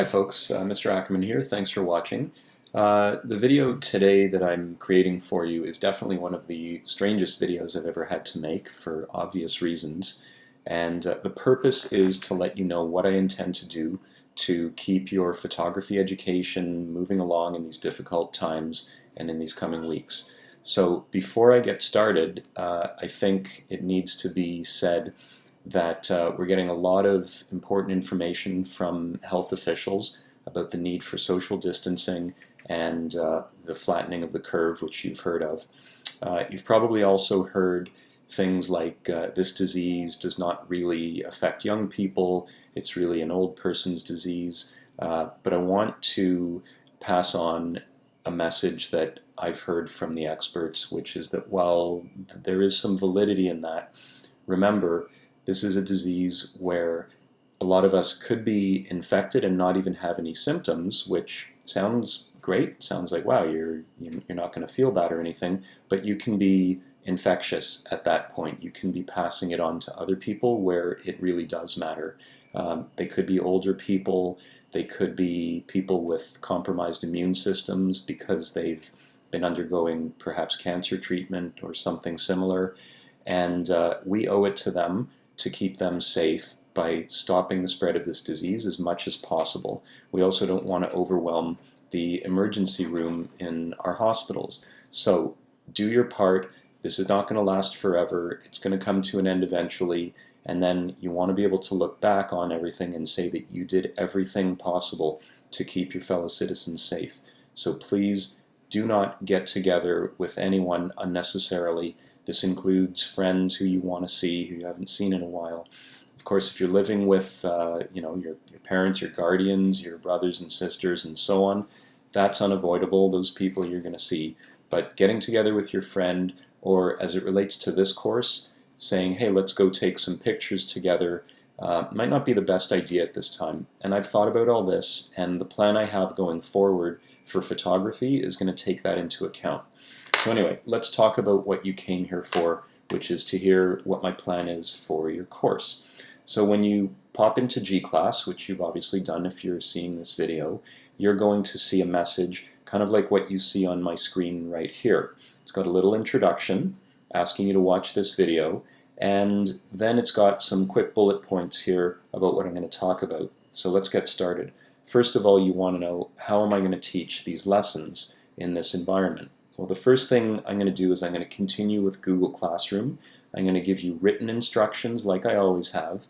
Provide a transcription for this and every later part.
Hi folks, Mr. Ackerman here. Thanks for watching. The video today that I'm creating for you is definitely one of the strangest videos I've ever had to make for obvious reasons. And the purpose is to let you know what I intend to do to keep your photography education moving along in these difficult times and in these coming weeks. So before I get started, I think it needs to be said that we're getting a lot of important information from health officials about the need for social distancing and the flattening of the curve, which you've heard of. You've probably also heard things like this disease does not really affect young people, it's really an old person's disease. But I want to pass on a message that I've heard from the experts, which is that while there is some validity in that, remember, this is a disease where a lot of us could be infected and not even have any symptoms, which sounds great. Sounds like, wow, you're not going to feel bad or anything, but you can be infectious at that point. You can be passing it on to other people where it really does matter. They could be older people. They could be people with compromised immune systems because they've been undergoing perhaps cancer treatment or something similar. And we owe it to them to keep them safe by stopping the spread of this disease as much as possible. We also don't want to overwhelm the emergency room in our hospitals. So do your part. This is not going to last forever. It's going to come to an end eventually. And then you want to be able to look back on everything and say that you did everything possible to keep your fellow citizens safe. So please do not get together with anyone unnecessarily. This includes friends who you want to see, who you haven't seen in a while. Of course, if you're living with your parents, your guardians, your brothers and sisters, and so on, that's unavoidable. Those people you're going to see. But getting together with your friend, or as it relates to this course, saying, hey, let's go take some pictures together, might not be the best idea at this time. And I've thought about all this, and the plan I have going forward for photography is going to take that into account. So anyway, let's talk about what you came here for, which is to hear what my plan is for your course. So when you pop into G-Class, which you've obviously done if you're seeing this video, you're going to see a message kind of like what you see on my screen right here. It's got a little introduction asking you to watch this video, and then it's got some quick bullet points here about what I'm going to talk about. So let's get started. First of all, you want to know, how am I going to teach these lessons in this environment? Well, the first thing I'm going to do is I'm going to continue with Google Classroom. I'm going to give you written instructions like I always have,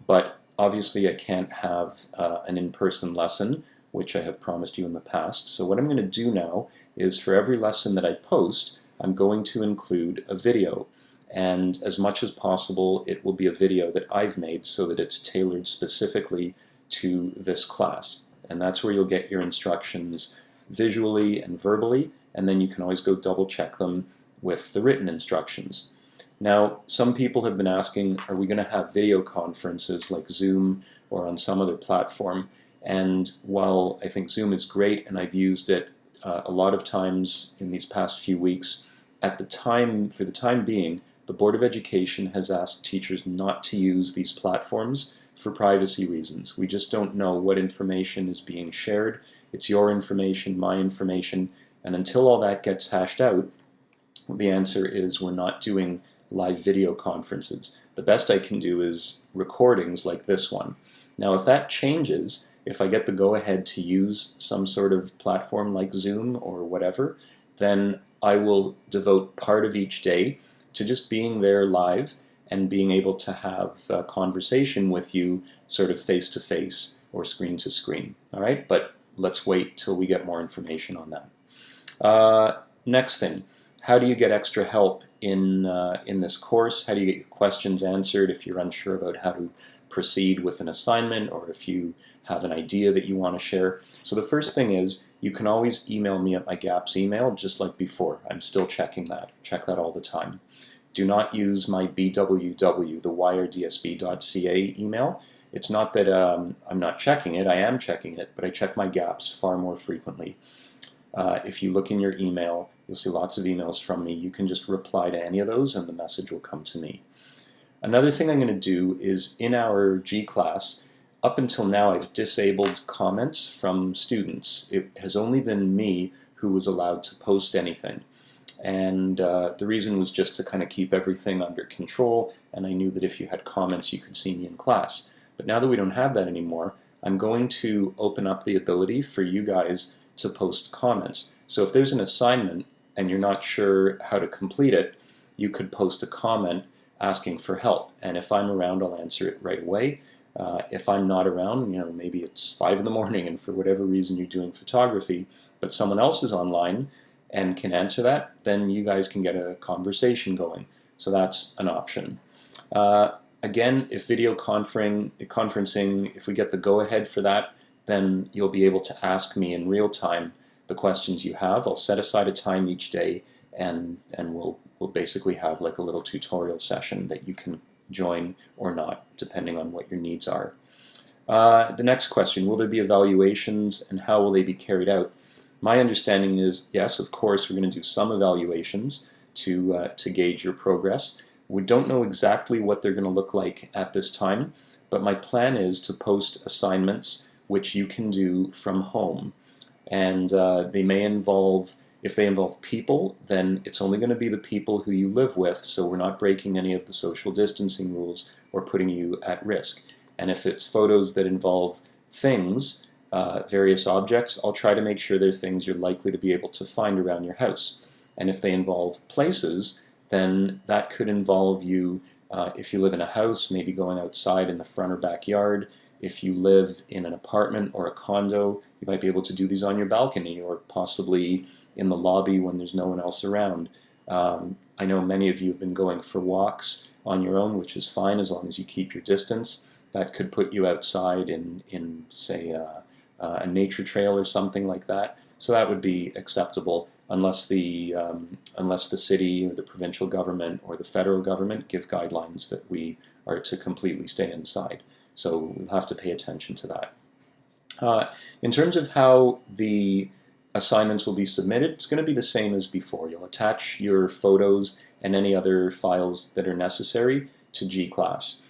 but obviously I can't have an in-person lesson, which I have promised you in the past. So what I'm going to do now is for every lesson that I post, I'm going to include a video. And as much as possible, it will be a video that I've made so that it's tailored specifically to this class. And that's where you'll get your instructions visually and verbally, and then you can always go double check them with the written instructions. Now, some people have been asking, are we going to have video conferences like Zoom or on some other platform? And while I think Zoom is great and I've used it a lot of times in these past few weeks, for the time being, the Board of Education has asked teachers not to use these platforms for privacy reasons. We just don't know what information is being shared. It's your information, my information, and until all that gets hashed out, the answer is we're not doing live video conferences. The best I can do is recordings like this one. Now, if that changes, if I get the go-ahead to use some sort of platform like Zoom or whatever, then I will devote part of each day to just being there live and being able to have a conversation with you sort of face-to-face or screen-to-screen. All right, but let's wait till we get more information on that. Next thing, how do you get extra help in this course? How do you get your questions answered if you're unsure about how to proceed with an assignment, or if you have an idea that you want to share? So the first thing is, you can always email me at my GAPS email just like before. I'm still checking that. Check that all the time. Do not use my BWW, the wiredsb.ca email. It's not that I'm not checking it, I am checking it, but I check my GAPS far more frequently. If you look in your email, you'll see lots of emails from me. You can just reply to any of those and the message will come to me. Another thing I'm going to do is in our G-Class, up until now, I've disabled comments from students. It has only been me who was allowed to post anything. And the reason was just to kind of keep everything under control, and I knew that if you had comments, you could see me in class. But now that we don't have that anymore, I'm going to open up the ability for you guys to post comments. So if there's an assignment and you're not sure how to complete it, you could post a comment asking for help. And if I'm around, I'll answer it right away. If I'm not around, maybe it's 5 in the morning and for whatever reason you're doing photography, but someone else is online and can answer that, then you guys can get a conversation going. So that's an option. Again, if video conferencing, if we get the go-ahead for that, then you'll be able to ask me in real time the questions you have. I'll set aside a time each day, and we'll basically have like a little tutorial session that you can join or not, depending on what your needs are. The next question, will there be evaluations and how will they be carried out? My understanding is, yes, of course, we're going to do some evaluations to gauge your progress. We don't know exactly what they're going to look like at this time, but my plan is to post assignments which you can do from home. And they may involve, if they involve people, then it's only going to be the people who you live with, so we're not breaking any of the social distancing rules or putting you at risk. And if it's photos that involve things, various objects, I'll try to make sure they're things you're likely to be able to find around your house. And if they involve places, then that could involve you, if you live in a house, maybe going outside in the front or backyard. If you live in an apartment or a condo, you might be able to do these on your balcony or possibly in the lobby when there's no one else around. I know many of you have been going for walks on your own, which is fine as long as you keep your distance. That could put you outside in say, a nature trail or something like that. So that would be acceptable unless the city or the provincial government or the federal government give guidelines that we are to completely stay inside. So we'll have to pay attention to that. In terms of how the assignments will be submitted, it's going to be the same as before. You'll attach your photos and any other files that are necessary to G-Class.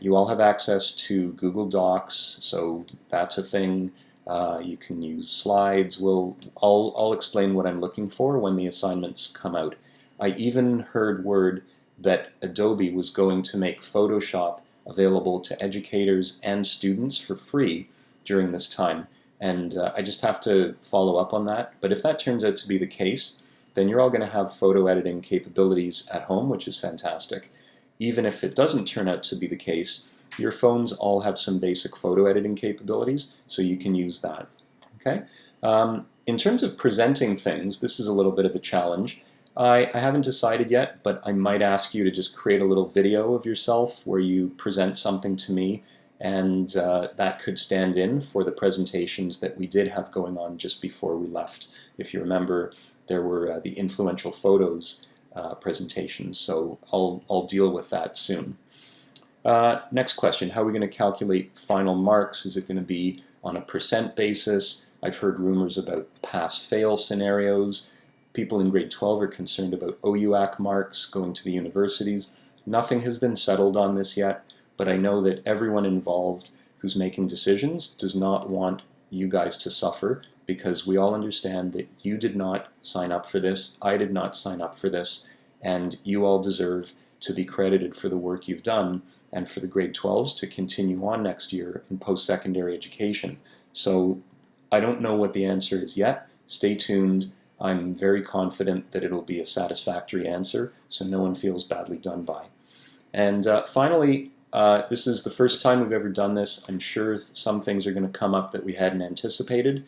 You all have access to Google Docs, so that's a thing. You can use slides. I'll explain what I'm looking for when the assignments come out. I even heard word that Adobe was going to make Photoshop available to educators and students for free during this time. And I just have to follow up on that. But if that turns out to be the case, then you're all going to have photo editing capabilities at home, which is fantastic. Even if it doesn't turn out to be the case, your phones all have some basic photo editing capabilities, so you can use that. Okay? In terms of presenting things, this is a little bit of a challenge. I haven't decided yet, but I might ask you to just create a little video of yourself where you present something to me, and that could stand in for the presentations that we did have going on just before we left. If you remember, there were the influential photos presentations, so I'll deal with that soon. Next question, how are we going to calculate final marks? Is it going to be on a percent basis? I've heard rumors about pass-fail scenarios. People in grade 12 are concerned about OUAC marks going to the universities. Nothing has been settled on this yet, but I know that everyone involved who's making decisions does not want you guys to suffer, because we all understand that you did not sign up for this, I did not sign up for this, and you all deserve to be credited for the work you've done and for the grade 12s to continue on next year in post-secondary education. So I don't know what the answer is yet. Stay tuned. I'm very confident that it'll be a satisfactory answer, so no one feels badly done by. And finally, this is the first time we've ever done this. I'm sure some things are going to come up that we hadn't anticipated.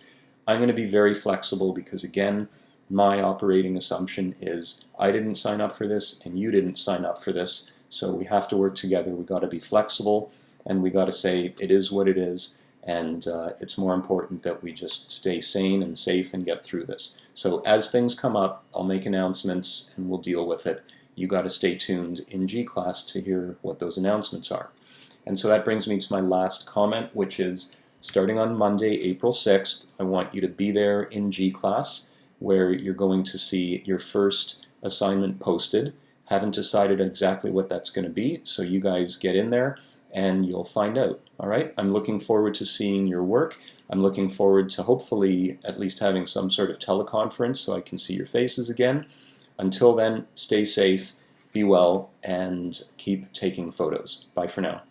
I'm going to be very flexible because, again, my operating assumption is I didn't sign up for this and you didn't sign up for this, so we have to work together. We've got to be flexible, and we got to say it is what it is, and it's more important that we just stay sane and safe and get through this. So as things come up, I'll make announcements and we'll deal with it. You got to stay tuned in G-Class to hear what those announcements are. And so that brings me to my last comment, which is starting on Monday, April 6th, I want you to be there in G-Class, where you're going to see your first assignment posted. Haven't decided exactly what that's going to be, so you guys get in there and you'll find out. All right? I'm looking forward to seeing your work. I'm looking forward to hopefully at least having some sort of teleconference so I can see your faces again. Until then, stay safe, be well, and keep taking photos. Bye for now.